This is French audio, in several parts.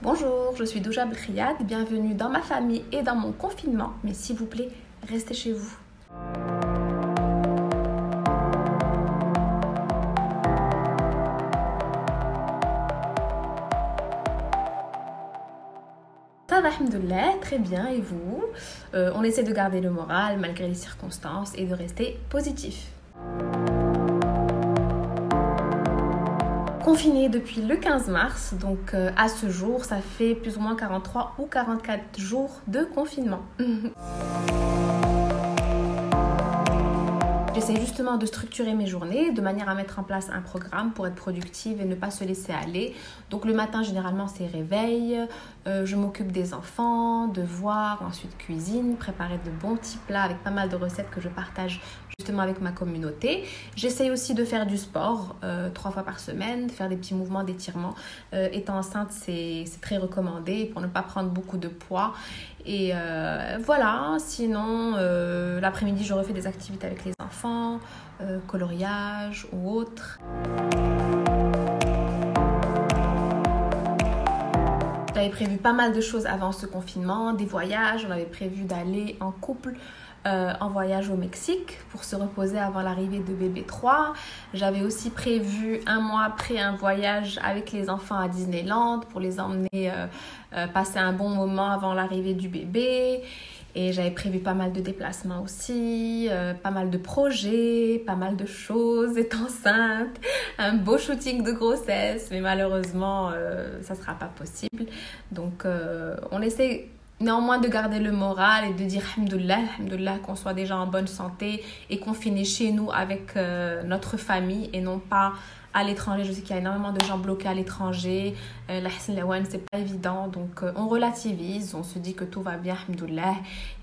Bonjour, je suis Douja Belkhiad, bienvenue dans ma famille et dans mon confinement, mais s'il vous plaît, restez chez vous. Ça va, alhamdoulilah, très bien, et vous? On essaie de garder le moral malgré les circonstances et de rester positif. Confinée depuis le 15 mars, donc à ce jour, ça fait plus ou moins 43 ou 44 jours de confinement. J'essaie justement de structurer mes journées de manière à mettre en place un programme pour être productive et ne pas se laisser aller. Donc le matin, généralement, c'est réveil, je m'occupe des enfants, devoirs, ensuite cuisine, préparer de bons petits plats avec pas mal de recettes que je partage justement avec ma communauté. J'essaie aussi de faire du sport 3 fois par semaine, faire des petits mouvements d'étirement. Étant enceinte, c'est très recommandé pour ne pas prendre beaucoup de poids. Et voilà, sinon l'après-midi je refais des activités avec les enfants, coloriage ou autre. J'avais prévu pas mal de choses avant ce confinement, des voyages, on avait prévu d'aller en couple en voyage au Mexique pour se reposer avant l'arrivée de bébé 3. J'avais aussi prévu un mois après un voyage avec les enfants à Disneyland pour les emmener passer un bon moment avant l'arrivée du bébé. Et j'avais prévu pas mal de déplacements aussi, pas mal de projets, pas mal de choses, étant enceinte, un beau shooting de grossesse, mais malheureusement, ça sera pas possible. Donc, on essaie néanmoins de garder le moral et de dire alhamdoulilah qu'on soit déjà en bonne santé et confiné chez nous avec notre famille et non pas à l'étranger. Je sais qu'il y a énormément de gens bloqués à l'étranger. La Hassan Lawan, c'est pas évident. Donc, on relativise, on se dit que tout va bien, alhamdoulilah.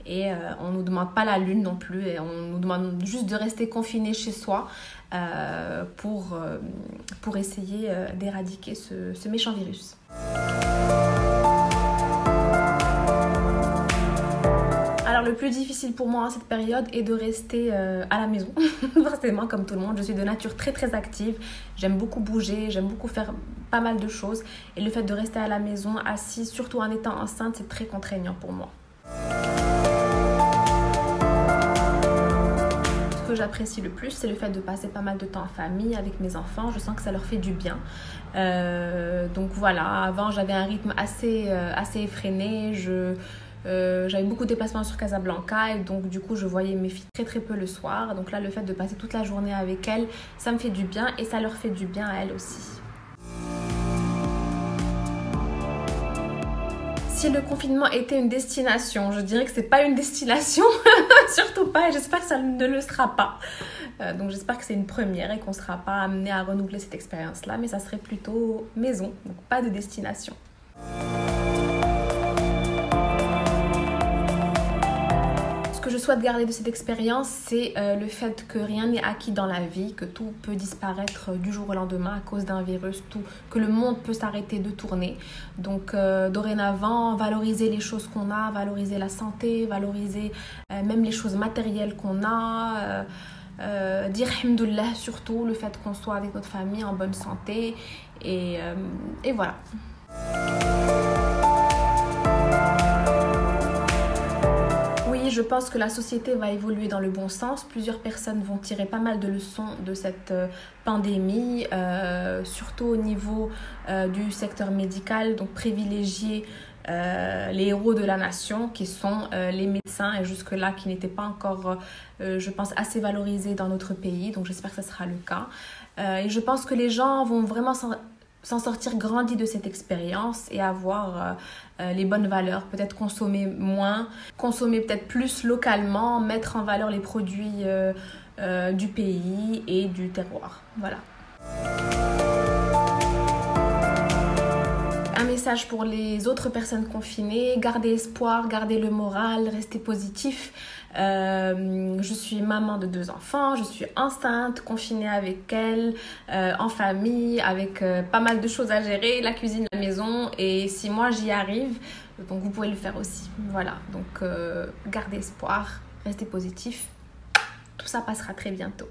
Et on nous demande pas la lune non plus. Et on nous demande juste de rester confiné chez soi pour essayer d'éradiquer ce méchant virus. Alors le plus difficile pour moi en cette période est de rester à la maison. Forcément, comme tout le monde, je suis de nature très très active. J'aime beaucoup bouger, j'aime beaucoup faire pas mal de choses. Et le fait de rester à la maison, assise, surtout en étant enceinte, c'est très contraignant pour moi. Ce que j'apprécie le plus, c'est le fait de passer pas mal de temps en famille avec mes enfants. Je sens que ça leur fait du bien. Donc voilà, avant j'avais un rythme assez effréné. J'avais beaucoup de déplacements sur Casablanca et donc du coup je voyais mes filles très très peu le soir. Donc là le fait de passer toute la journée avec elles, ça me fait du bien et ça leur fait du bien à elles aussi. Si le confinement était une destination, je dirais que c'est pas une destination, surtout pas, et j'espère que ça ne le sera pas. Donc j'espère que c'est une première et qu'on ne sera pas amené à renouveler cette expérience-là, mais ça serait plutôt maison, donc pas de destination. Ce que je souhaite garder de cette expérience, c'est le fait que rien n'est acquis dans la vie, que tout peut disparaître du jour au lendemain à cause d'un virus, que le monde peut s'arrêter de tourner. Donc dorénavant, valoriser les choses qu'on a, valoriser la santé, valoriser même les choses matérielles qu'on a, dire alhamdoulilah surtout, le fait qu'on soit avec notre famille en bonne santé et voilà. Je pense que la société va évoluer dans le bon sens. Plusieurs personnes vont tirer pas mal de leçons de cette pandémie, surtout au niveau du secteur médical, donc privilégier les héros de la nation qui sont les médecins et jusque-là qui n'étaient pas encore, je pense, assez valorisés dans notre pays. Donc j'espère que ce sera le cas. Et je pense que les gens vont vraiment s'en sortir grandi de cette expérience et avoir les bonnes valeurs, peut-être consommer moins, consommer peut-être plus localement, mettre en valeur les produits du pays et du terroir. Voilà. Un message pour les autres personnes confinées, gardez espoir, gardez le moral, restez positif. Je suis maman de 2 enfants, je suis enceinte, confinée avec elle, en famille, avec pas mal de choses à gérer, la cuisine, la maison. Et si moi j'y arrive, donc vous pouvez le faire aussi. Voilà, donc gardez espoir, restez positif. Tout ça passera très bientôt.